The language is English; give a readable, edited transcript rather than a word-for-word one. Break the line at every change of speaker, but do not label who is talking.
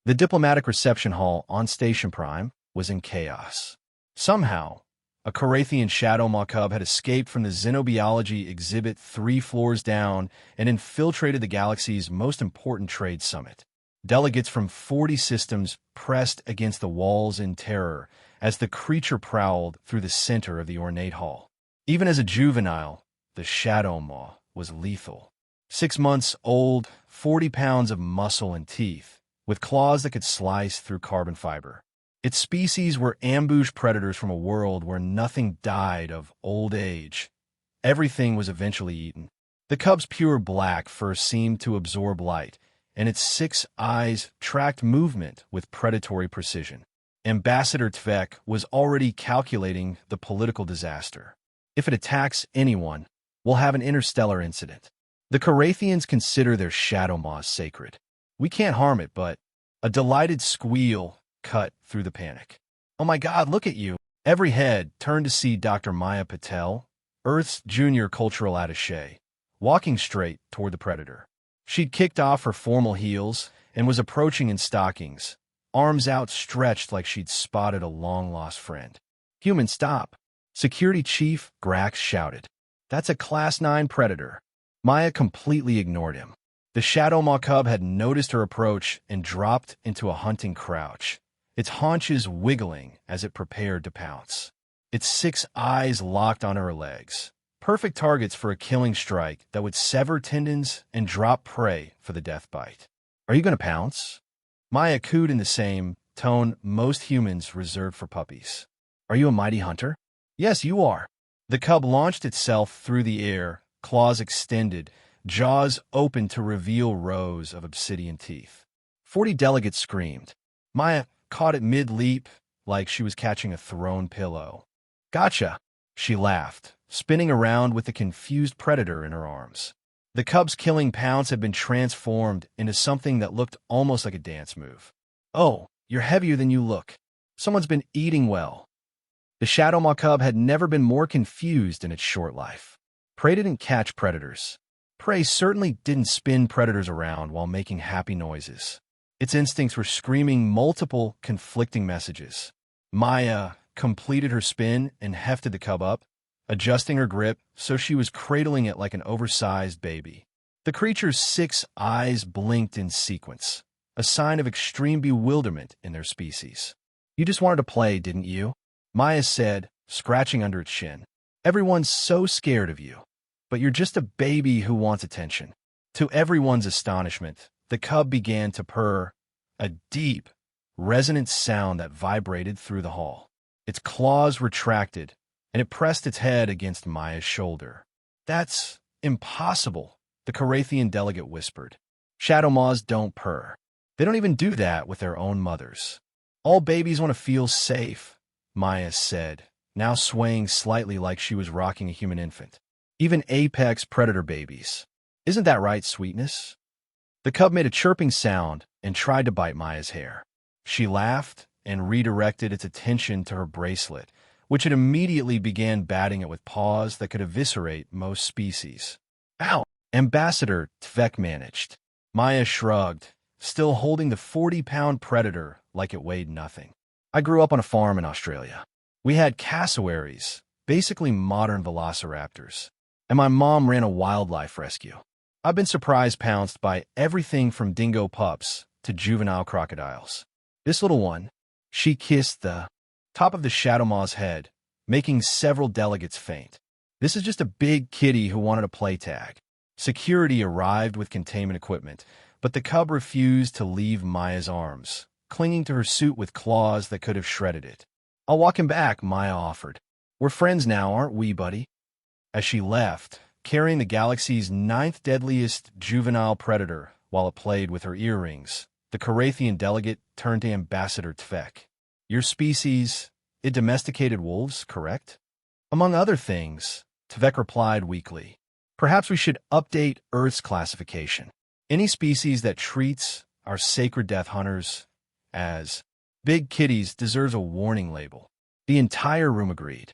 The diplomatic reception hall on Station Prime was in chaos. Somehow, a Carathian shadow maw cub had escaped from the xenobiology exhibit 3 floors down and infiltrated the galaxy's most important trade summit. Delegates from 40 systems pressed against the walls in terror as the creature prowled through the center of the ornate hall. Even as a juvenile, the shadow maw was lethal. 6 months old, 40 pounds of muscle and teeth, with claws that could slice through carbon fiber. Its species were ambush predators from a world where nothing died of old age. Everything was eventually eaten. The cub's pure black fur seemed to absorb light, and its 6 eyes tracked movement with predatory precision. Ambassador Tvek was already calculating the political disaster. If it attacks anyone, we'll have an interstellar incident. The Carathians consider their shadow maws sacred. We can't harm it, but a delighted squeal cut through the panic. "Oh my God, look at you!" Every head turned to see Dr. Maya Patel, Earth's junior cultural attaché, walking straight toward the predator. She'd kicked off her formal heels and was approaching in stockings, arms outstretched like she'd spotted a long-lost friend. "Human, stop!" Security Chief Grax shouted. "That's a Class 9 predator." Maya completely ignored him. The shadow maw cub had noticed her approach and dropped into a hunting crouch, its haunches wiggling as it prepared to pounce. Its 6 eyes locked on her legs, perfect targets for a killing strike that would sever tendons and drop prey for the death bite. "Are you going to pounce?" Maya cooed in the same tone most humans reserve for puppies. "Are you a mighty hunter?" "Yes, you are." The cub launched itself through the air, claws extended, jaws open to reveal rows of obsidian teeth. 40 delegates screamed. Maya caught it mid-leap like she was catching a thrown pillow. "Gotcha!" She laughed, spinning around with the confused predator in her arms. The cub's killing pounce had been transformed into something that looked almost like a dance move. "Oh, you're heavier than you look. Someone's been eating well." The shadow maw cub had never been more confused in its short life. Prey didn't catch predators. Prey certainly didn't spin predators around while making happy noises. Its instincts were screaming multiple conflicting messages. Maya completed her spin and hefted the cub up, adjusting her grip so she was cradling it like an oversized baby. The creature's 6 eyes blinked in sequence, a sign of extreme bewilderment in their species. "You just wanted to play, didn't you?" Maya said, scratching under its shin. "Everyone's so scared of you. But you're just a baby who wants attention." To everyone's astonishment, the cub began to purr, a deep, resonant sound that vibrated through the hall. Its claws retracted, and it pressed its head against Maya's shoulder. "That's impossible," the Carathian delegate whispered. "Shadow maws don't purr. They don't even do that with their own mothers." "All babies want to feel safe," Maya said, now swaying slightly like she was rocking a human infant. "Even apex predator babies. Isn't that right, sweetness?" The cub made a chirping sound and tried to bite Maya's hair. She laughed and redirected its attention to her bracelet, which it immediately began batting it with paws that could eviscerate most species. "Ow!" Ambassador Tvek managed. Maya shrugged, still holding the 40-pound predator like it weighed nothing. "I grew up on a farm in Australia. We had cassowaries, basically modern velociraptors, and my mom ran a wildlife rescue. I've been surprise pounced by everything from dingo pups to juvenile crocodiles. This little one," she kissed the top of the shadow maw's head, making several delegates faint. "This is just a big kitty who wanted a play tag." Security arrived with containment equipment, but the cub refused to leave Maya's arms, clinging to her suit with claws that could have shredded it. "I'll walk him back," Maya offered. "We're friends now, aren't we, buddy?" As she left, carrying the galaxy's 9th deadliest juvenile predator while it played with her earrings, the Carathian delegate turned to Ambassador Tvek. "Your species, it domesticated wolves, correct?" "Among other things," Tvek replied weakly. "Perhaps we should update Earth's classification. Any species that treats our sacred death hunters as big kitties deserves a warning label." The entire room agreed.